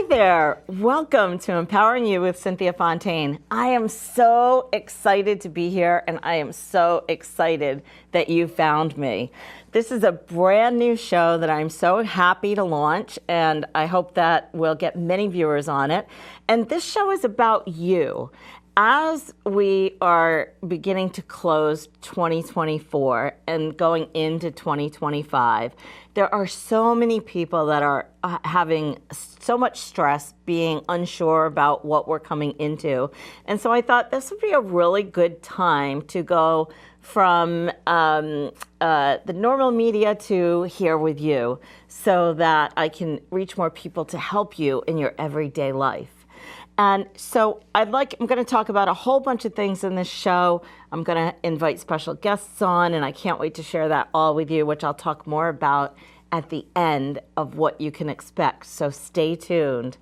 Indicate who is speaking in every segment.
Speaker 1: there. Welcome to Empowering You with Cynthia Fontaine. I am so excited to be here, and I am so excited that you found me. This is a brand new show that I'm so happy to launch, and I hope that we'll get many viewers on it. And this show is about you. As we are beginning to close 2024 and going into 2025, there are so many people that are having so much stress, being unsure about what we're coming into. And so I thought this would be a really good time to go from the normal media to here with you so that I can reach more people to help you in your everyday life. And so I'm going to talk about a whole bunch of things in this show. I'm going to invite special guests on, and I can't wait to share that all with you, which I'll talk more about at the end of what you can expect. So stay tuned.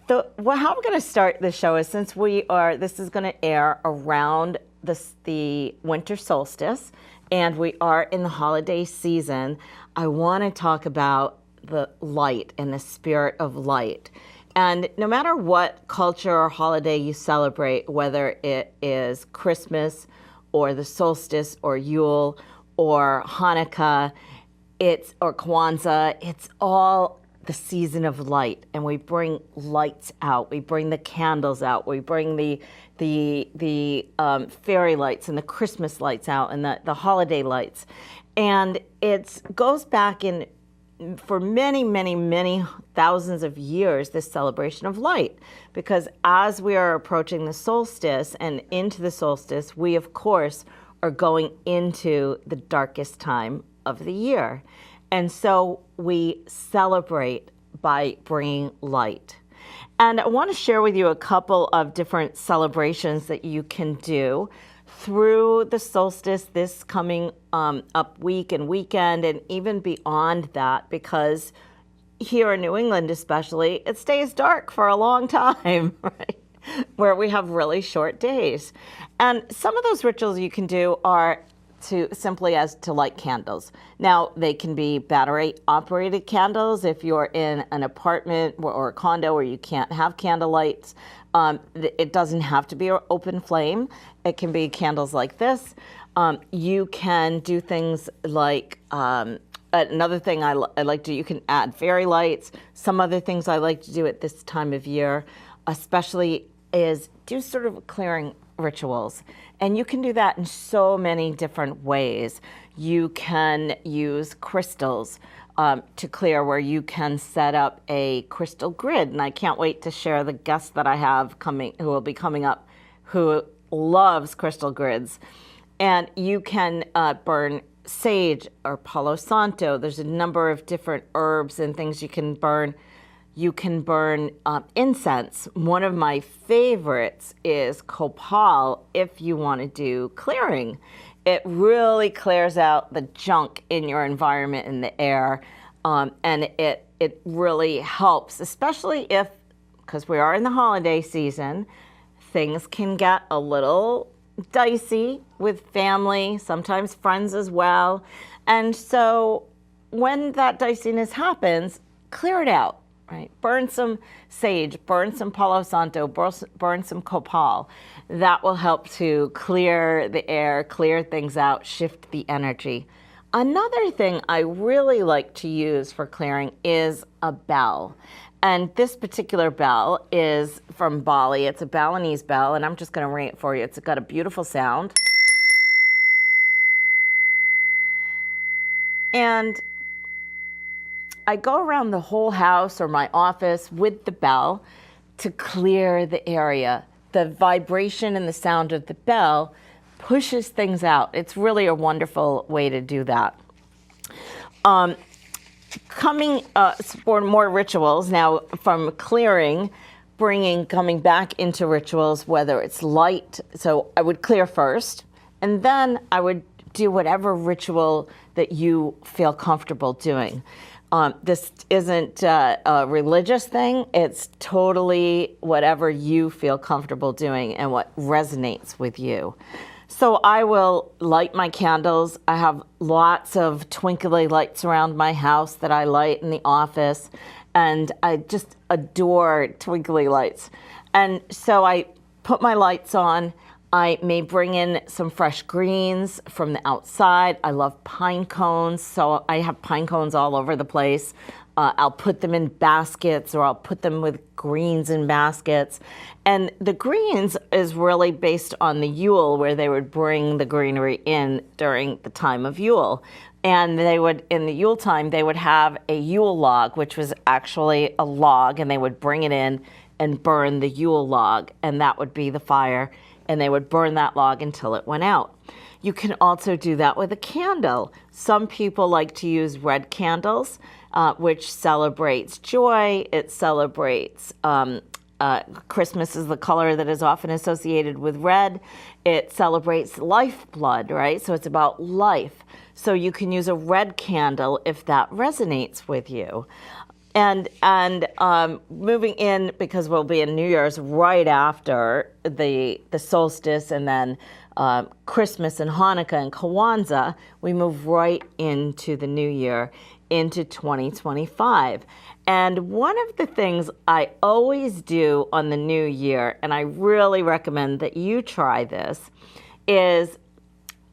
Speaker 1: How I'm going to start the show is this is going to air around the winter solstice, and we are in the holiday season. I want to talk about the light and the spirit of light. And no matter what culture or holiday you celebrate, whether it is Christmas or the solstice or Yule or Hanukkah, or Kwanzaa, it's all the season of light. And we bring lights out. We bring the candles out. We bring the fairy lights and the Christmas lights out and the holiday lights. And it goes back for many, many, many thousands of years, this celebration of light. Because as we are approaching the solstice and into the solstice, we, of course, are going into the darkest time of the year. And so we celebrate by bringing light. And I want to share with you a couple of different celebrations that you can do through the solstice this coming up week and weekend, and even beyond that, because here in New England especially, it stays dark for a long time, right? Where we have really short days. And some of those rituals you can do are to light candles. Now, they can be battery-operated candles if you're in an apartment or a condo where you can't have candle lights. It doesnto have to be an open flame. It can be candles like this. You can do things like, another thing I like to do, you can add fairy lights. Some other things I like to do at this time of year, especially, is do sort of clearing rituals. And you can do that in so many different ways. You can use crystals to clear, where you can set up a crystal grid. And I can't wait to share the guest that I have who will be coming up, who loves crystal grids. And you can burn sage or Palo Santo. There's a number of different herbs and things you can burn. You can burn incense. One of my favorites is copal if you want to do clearing. It really clears out the junk in your environment in the air, and it really helps, especially because we are in the holiday season, things can get a little dicey with family, sometimes friends as well. And so when that diciness happens, clear it out. Right, burn some sage, burn some Palo Santo, burn some copal. That will help to clear the air, clear things out, shift the energy. Another thing I really like to use for clearing is a bell. And this particular bell is from Bali. It's a Balinese bell, and I'm just going to ring it for you. It's got a beautiful sound. And I go around the whole house or my office with the bell to clear the area. The vibration and the sound of the bell pushes things out. It's really a wonderful way to do that. For more rituals now, from clearing, coming back into rituals, whether it's light. So I would clear first, and then I would do whatever ritual that you feel comfortable doing. This isn't a religious thing. It's totally whatever you feel comfortable doing and what resonates with you. So I will light my candles. I have lots of twinkly lights around my house that I light in the office. and I just adore twinkly lights. And so I put my lights on. I may bring in some fresh greens from the outside. I love pine cones, so I have pine cones all over the place. I'll put them in baskets, or I'll put them with greens in baskets. And the greens is really based on the Yule, where they would bring the greenery in during the time of Yule. And they would, in the Yule time, they would have a Yule log, which was actually a log, and they would bring it in and burn the Yule log, and that would be the fire, and they would burn that log until it went out. You can also do that with a candle. Some people like to use red candles, which celebrates joy. It celebrates Christmas is the color that is often associated with red. It celebrates lifeblood, right? So it's about life. So you can use a red candle if that resonates with you. And moving in, because we'll be in New Year's right after the solstice, and then Christmas and Hanukkah and Kwanzaa, we move right into the new year, into 2025. And one of the things I always do on the new year, and I really recommend that you try this, is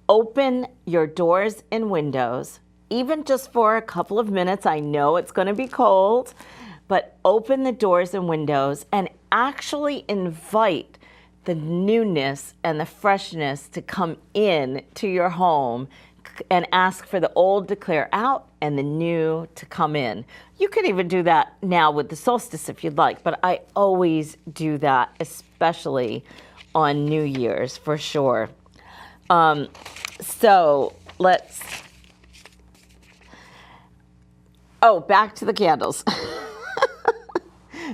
Speaker 1: open your doors and windows, even just for a couple of minutes. I know it's going to be cold, but open the doors and windows and actually invite the newness and the freshness to come in to your home, and ask for the old to clear out and the new to come in. You can even do that now with the solstice if you'd like, but I always do that, especially on New Year's, for sure. So let's, back to the candles.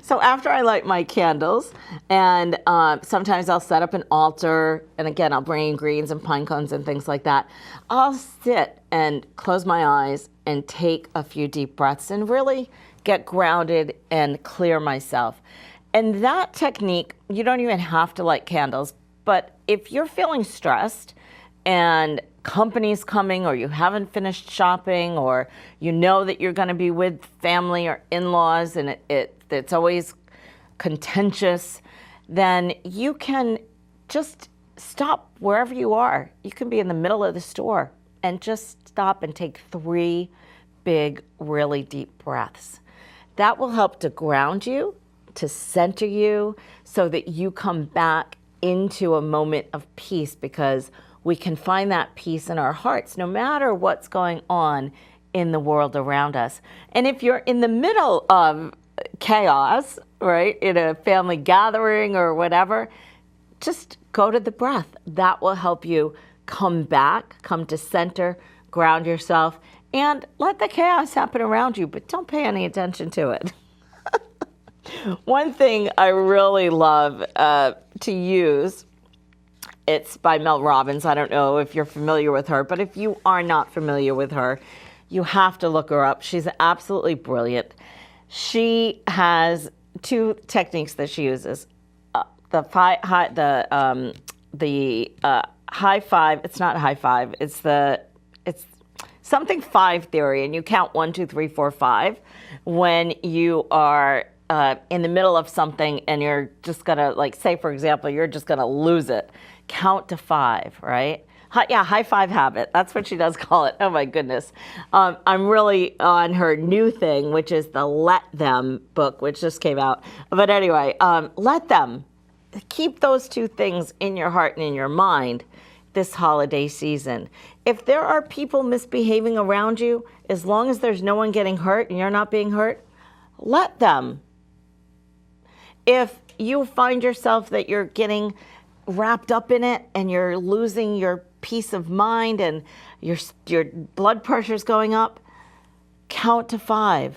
Speaker 1: So after I light my candles, and sometimes I'll set up an altar, and again, I'll bring in greens and pine cones and things like that. I'll sit and close my eyes and take a few deep breaths and really get grounded and clear myself. And that technique, you don't even have to light candles, but if you're feeling stressed and company's coming, or you haven't finished shopping, or you know that you're going to be with family or in-laws, and it's always contentious, then you can just stop wherever you are. You can be in the middle of the store and just stop and take 3 big, really deep breaths. That will help to ground you, to center you, so that you come back into a moment of peace, because we can find that peace in our hearts no matter what's going on in the world around us. And if you're in the middle of chaos, right, in a family gathering or whatever, just go to the breath. That will help you come back, come to center, ground yourself, and let the chaos happen around you, but don't pay any attention to it. One thing I really love to use, it's by Mel Robbins. I don't know if you're familiar with her, but if you are not familiar with her, you have to look her up. She's absolutely brilliant. She has 2 techniques that she uses. The high five. It's not high five. It's something 5 theory, and you count 1, 2, 3, 4, 5 when you are in the middle of something, and you're just gonna, like, say for example, you're just gonna lose it. Count to 5, right? High five habit. That's what she does call it. Oh my goodness. I'm really on her new thing, which is the Let Them book, which just came out. But anyway, let them. Keep those 2 things in your heart and in your mind this holiday season. If there are people misbehaving around you, as long as there's no one getting hurt and you're not being hurt, let them. If you find yourself that you're getting wrapped up in it and you're losing your peace of mind and your blood pressure's going up, count to 5.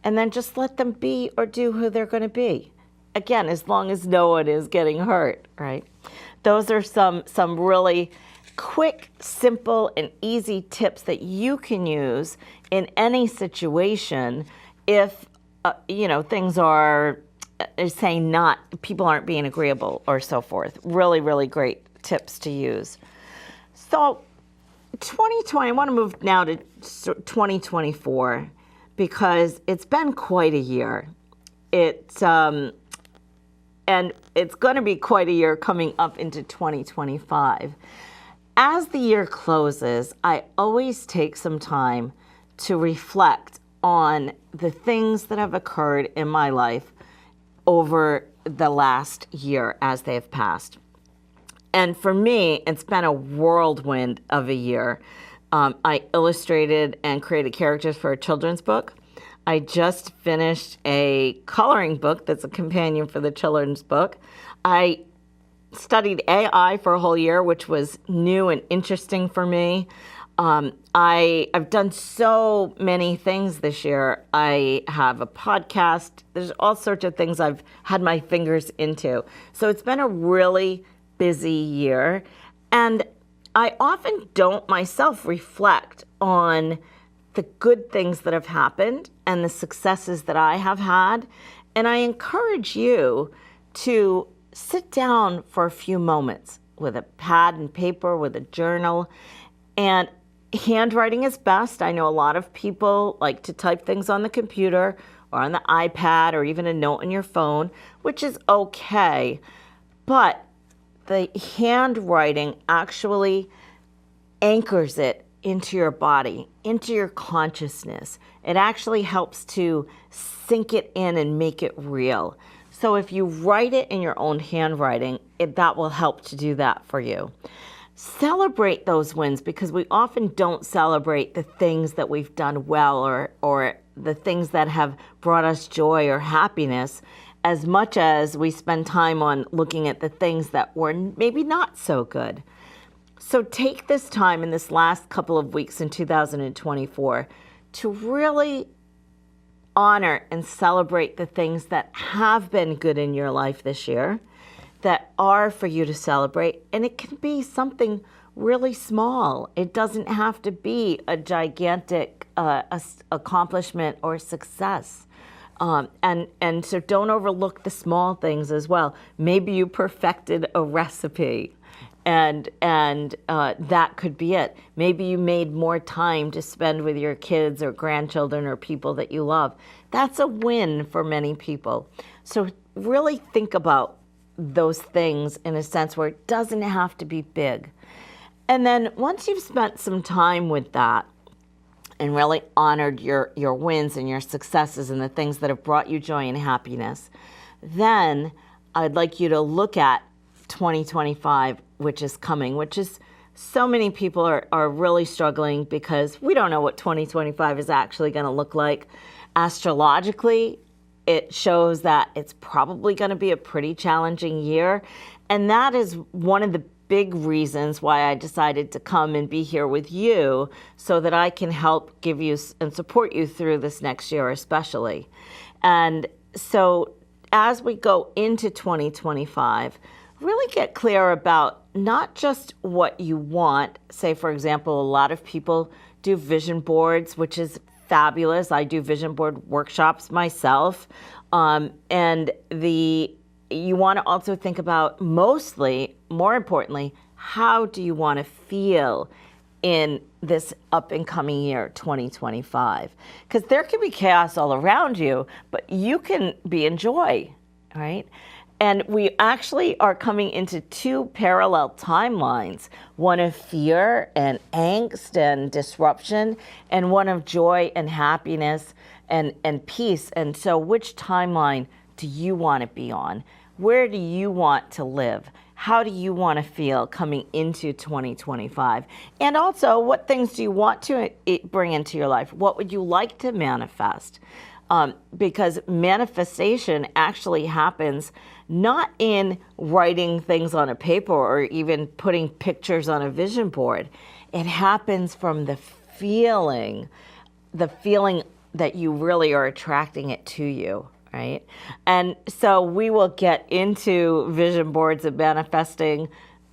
Speaker 1: And then just let them be or do who they're going to be. Again, as long as no one is getting hurt, right? Those are some really quick, simple, and easy tips that you can use in any situation if, things are, people aren't being agreeable or so forth. Really, really great tips to use. So 2020, I want to move now to 2024. because it's been quite a year. And it's going to be quite a year coming up into 2025. As the year closes, I always take some time to reflect on the things that have occurred in my life over the last year as they have passed. And for me, it's been a whirlwind of a year. I illustrated and created characters for a children's book. I just finished a coloring book that's a companion for the children's book. I studied AI for a whole year, which was new and interesting for me. I've done so many things this year. I have a podcast. There's all sorts of things I've had my fingers into. So it's been a really busy year. And I often don't myself reflect on the good things that have happened and the successes that I have had. And I encourage you to sit down for a few moments with a pad and paper, with a journal. And handwriting is best. I know a lot of people like to type things on the computer or on the iPad or even a note on your phone, which is okay. But the handwriting actually anchors it into your body, into your consciousness. It actually helps to sink it in and make it real. So if you write it in your own handwriting, that will help to do that for you. Celebrate those wins, because we often don't celebrate the things that we've done well or the things that have brought us joy or happiness as much as we spend time on looking at the things that were maybe not so good. So take this time in this last couple of weeks in 2024 to really honor and celebrate the things that have been good in your life this year, that are for you to celebrate. And it can be something really small. It doesn't have to be a gigantic accomplishment or success. And so don't overlook the small things as well. Maybe you perfected a recipe, and that could be it. Maybe you made more time to spend with your kids or grandchildren or people that you love. That's a win for many people. So really think about those things in a sense where it doesn't have to be big. And then once you've spent some time with that, and really honored your wins and your successes and the things that have brought you joy and happiness, then I'd like you to look at 2025, which is coming, which is so many people are really struggling because we don't know what 2025 is actually going to look like. Astrologically, it shows that it's probably going to be a pretty challenging year. And that is one of the big reasons why I decided to come and be here with you, so that I can help give you and support you through this next year especially. And so as we go into 2025, really get clear about not just what you want. Say, for example, a lot of people do vision boards, which is fabulous. I do vision board workshops myself. And you want to also think about more importantly, how do you want to feel in this up and coming year, 2025? Because there can be chaos all around you, but you can be in joy, right? And we actually are coming into two parallel timelines, one of fear and angst and disruption, and one of joy and happiness and peace. And so which timeline do you want to be on? Where do you want to live? How do you want to feel coming into 2025? And also, what things do you want to bring into your life? What would you like to manifest? Because manifestation actually happens not in writing things on a paper or even putting pictures on a vision board. It happens from the feeling that you really are attracting it to you. Right? And so we will get into vision boards and manifesting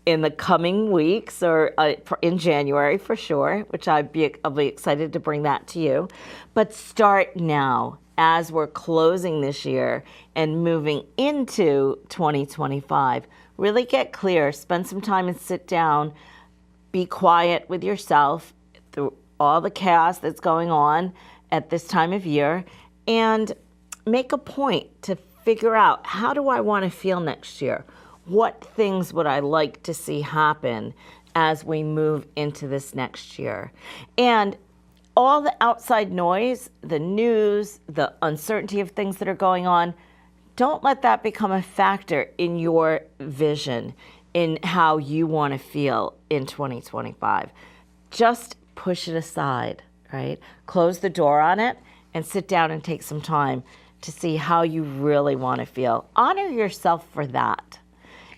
Speaker 1: in the coming weeks, or in January for sure, which I'll be excited to bring that to you. But start now as we're closing this year and moving into 2025. Really get clear, spend some time and sit down, be quiet with yourself through all the chaos that's going on, at this time of year and make a point to figure out, how do I want to feel next year? What things would I like to see happen as we move into this next year? And all the outside noise, the news, the uncertainty of things that are going on, don't let that become a factor in your vision, in how you want to feel in 2025. Just push it aside, right? Close the door on it and sit down and take some time to see how you really want to feel. Honor yourself for that.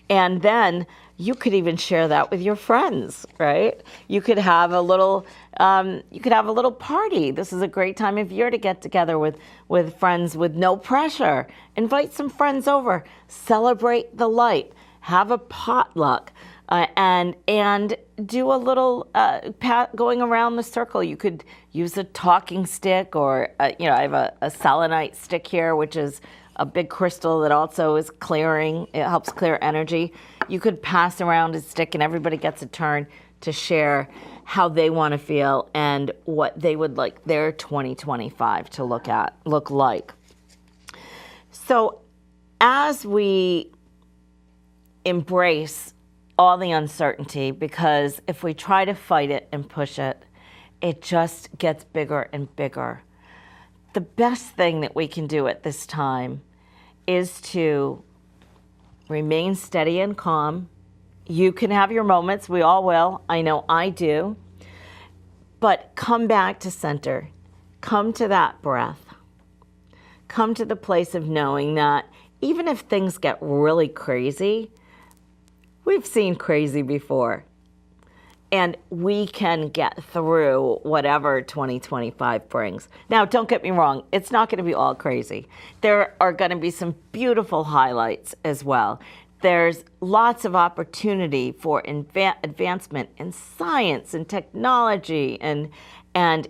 Speaker 1: And then you could even share that with your friends, right? You could have a little party. This is a great time of year to get together with friends with no pressure. Invite some friends over. Celebrate the light. Have a potluck. And do a little going around the circle. You could use a talking stick, or I have a selenite stick here, which is a big crystal that also is clearing. It helps clear energy. You could pass around a stick, and everybody gets a turn to share how they want to feel and what they would like their 2025 to look like. So as we embrace all the uncertainty, because if we try to fight it and push it, it just gets bigger and bigger. The best thing that we can do at this time is to remain steady and calm. You can have your moments, we all will, I know I do, but come back to center. Come to that breath. Come to the place of knowing that even if things get really crazy, we've seen crazy before, and we can get through whatever 2025 brings. Now, don't get me wrong, it's not going to be all crazy. There are going to be some beautiful highlights as well. There's lots of opportunity for advancement in science and technology and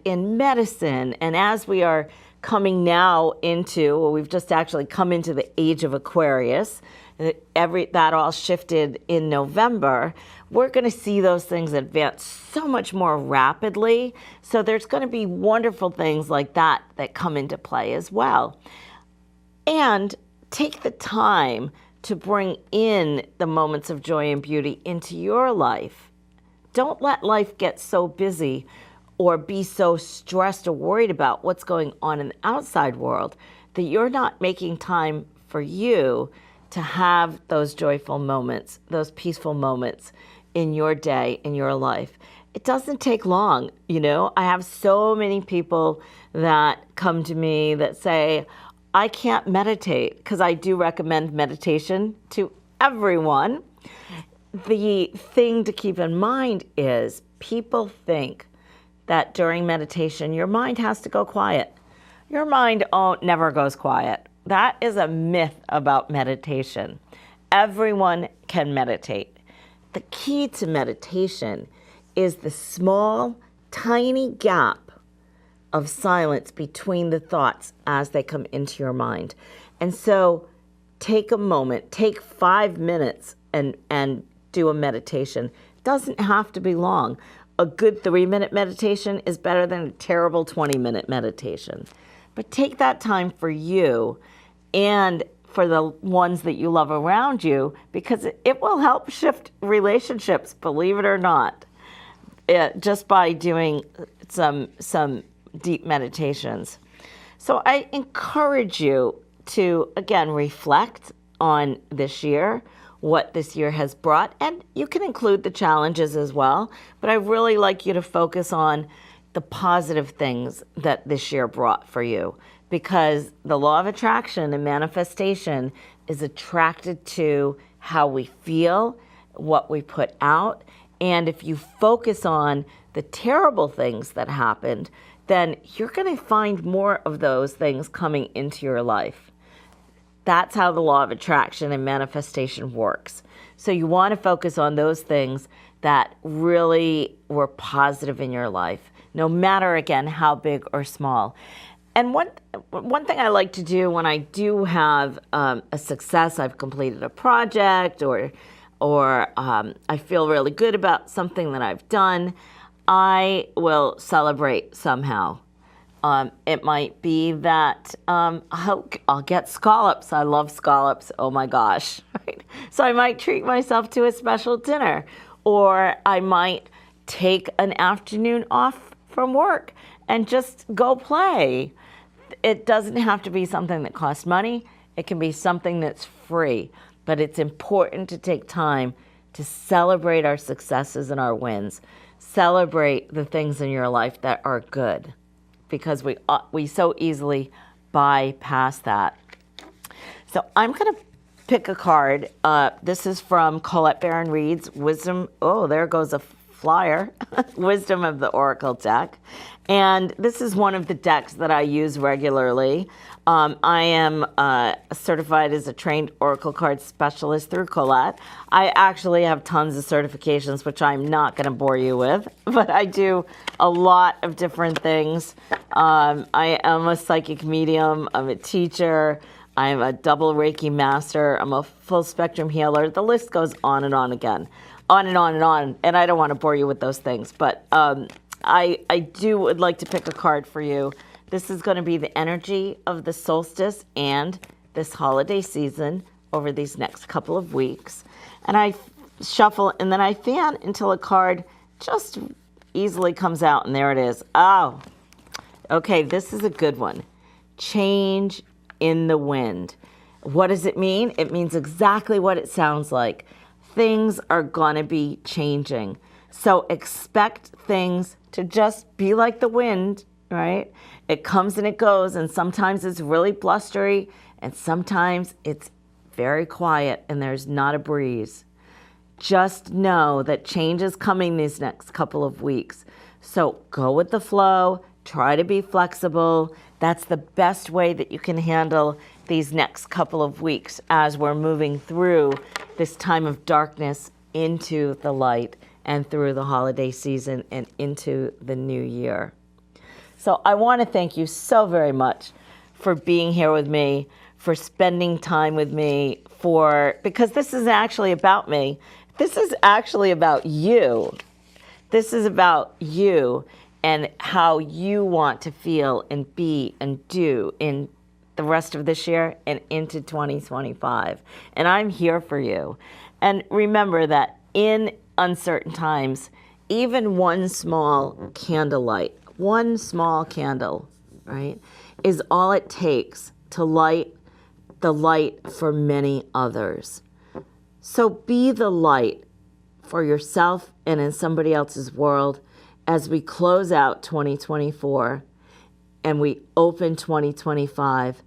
Speaker 1: in medicine. And as we are coming now we've just actually come into the age of Aquarius, that all shifted in November, we're going to see those things advance so much more rapidly. So there's going to be wonderful things like that come into play as well. And take the time to bring in the moments of joy and beauty into your life. Don't let life get so busy or be so stressed or worried about what's going on in the outside world that you're not making time for you to have those joyful moments, those peaceful moments in your day, in your life. It doesn't take long, I have so many people that come to me that say, I can't meditate, because I do recommend meditation to everyone. The thing to keep in mind is people think that during meditation, your mind has to go quiet. Your mind never goes quiet. That is a myth about meditation. Everyone can meditate. The key to meditation is the small, tiny gap of silence between the thoughts as they come into your mind. And so take a moment, take 5 minutes and do a meditation. It doesn't have to be long. A good 3-minute meditation is better than a terrible 20-minute meditation. But take that time for you and for the ones that you love around you, because it will help shift relationships, believe it or not, just by doing some deep meditations. So I encourage you to, again, reflect on this year, what this year has brought, and you can include the challenges as well, but I really like you to focus on the positive things that this year brought for you, because the law of attraction and manifestation is attracted to how we feel, what we put out, and if you focus on the terrible things that happened, then you're going to find more of those things coming into your life. That's how the law of attraction and manifestation works. So you want to focus on those things that really were positive in your life, no matter, again, how big or small. And one thing I like to do when I do have a success, I've completed a project, or I feel really good about something that I've done, I will celebrate somehow. It might be that I'll get scallops. I love scallops. Oh my gosh. Right? So I might treat myself to a special dinner, or I might take an afternoon off from work and just go play. It doesn't have to be something that costs money. It can be something that's free, but it's important to take time to celebrate our successes and our wins. Celebrate the things in your life that are good, because we so easily bypass that. So I'm going to pick a card. This is from Colette Baron Reed's Wisdom. Oh, there goes a flyer. Wisdom of the Oracle deck. And this is one of the decks that I use regularly. I am certified as a trained Oracle card specialist through Colette. I actually have tons of certifications, which I'm not going to bore you with, but I do a lot of different things. I am a psychic medium. I'm a teacher. I'm a double Reiki master. I'm a full spectrum healer. The list goes on and on again, on and on and on. And I don't want to bore you with those things, but I would like to pick a card for you. This is going to be the energy of the solstice and this holiday season over these next couple of weeks. And I shuffle and then I fan until a card just easily comes out, and there it is. Oh, okay, this is a good one. Change in the wind. What does it mean? It means exactly what it sounds like. Things are going to be changing. So expect things to just be like the wind, right? It comes and it goes, and sometimes it's really blustery, and sometimes it's very quiet and there's not a breeze. Just know that change is coming these next couple of weeks. So go with the flow, try to be flexible. That's the best way that you can handle these next couple of weeks as we're moving through this time of darkness into the light and through the holiday season and into the new year. So I want to thank you so very much for being here with me, for spending time with me, because this is actually about me. This is actually about you. This is about you and how you want to feel and be and do in the rest of this year and into 2025. And I'm here for you. And remember that in uncertain times, even one small candlelight, one small candle, right, is all it takes to light the light for many others. So be the light for yourself and in somebody else's world as we close out 2024 and we open 2025.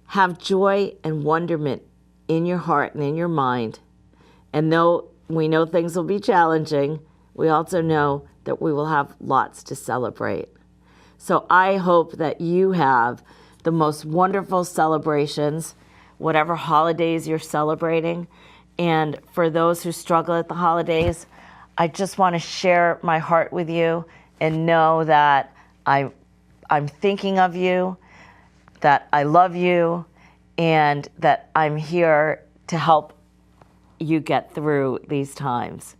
Speaker 1: Have joy and wonderment in your heart and in your mind. And though we know things will be challenging, we also know that we will have lots to celebrate. So I hope that you have the most wonderful celebrations, whatever holidays you're celebrating. And for those who struggle at the holidays, I just want to share my heart with you and know that I'm thinking of you, that I love you, and that I'm here to help you get through these times.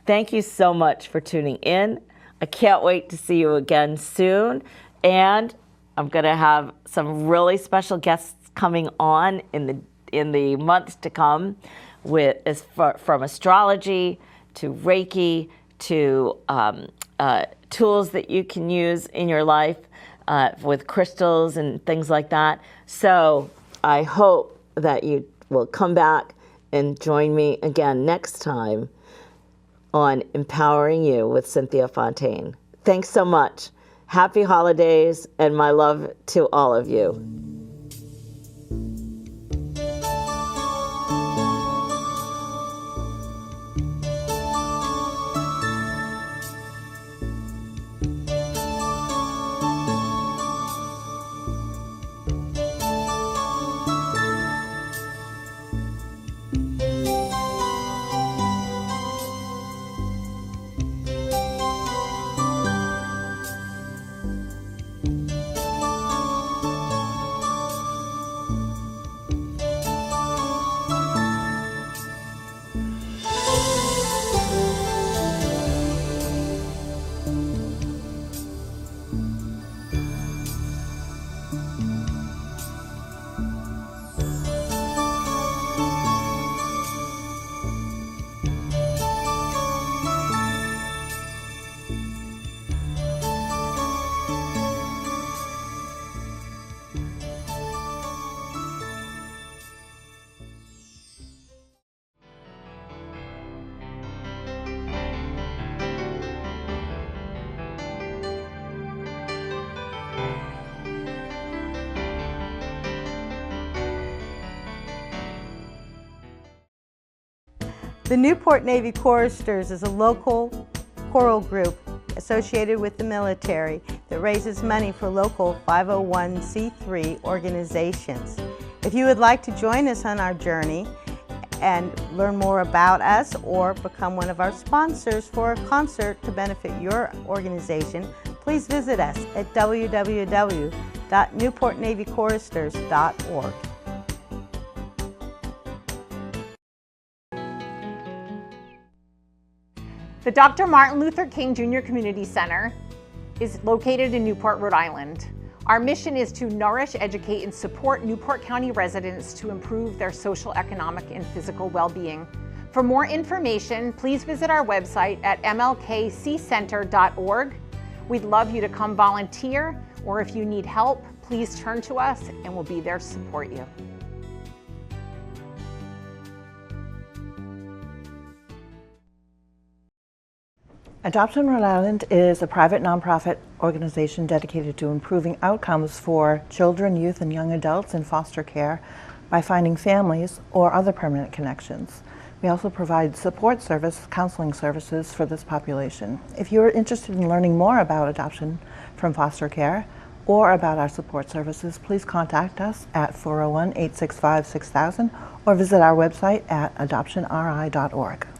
Speaker 1: Thank you so much for tuning in. I can't wait to see you again soon. And I'm going to have some really special guests coming on in the months to come, from astrology to Reiki to tools that you can use in your life with crystals and things like that. So I hope that you will come back and join me again next time on Empowering You with Cynthia Fontaine. Thanks so much. Happy holidays and my love to all of you.
Speaker 2: The Newport Navy Choristers is a local choral group associated with the military that raises money for local 501c3 organizations. If you would like to join us on our journey and learn more about us or become one of our sponsors for a concert to benefit your organization, please visit us at www.newportnavychoristers.org.
Speaker 3: The Dr. Martin Luther King Jr. Community Center is located in Newport, Rhode Island. Our mission is to nourish, educate, and support Newport County residents to improve their social, economic, and physical well-being. For more information, please visit our website at mlkccenter.org. We'd love you to come volunteer, or if you need help, please turn to us and we'll be there to support you.
Speaker 4: Adoption Rhode Island is a private nonprofit organization dedicated to improving outcomes for children, youth, and young adults in foster care by finding families or other permanent connections. We also provide support service, counseling services for this population. If you're interested in learning more about adoption from foster care or about our support services, please contact us at 401-865-6000 or visit our website at adoptionri.org.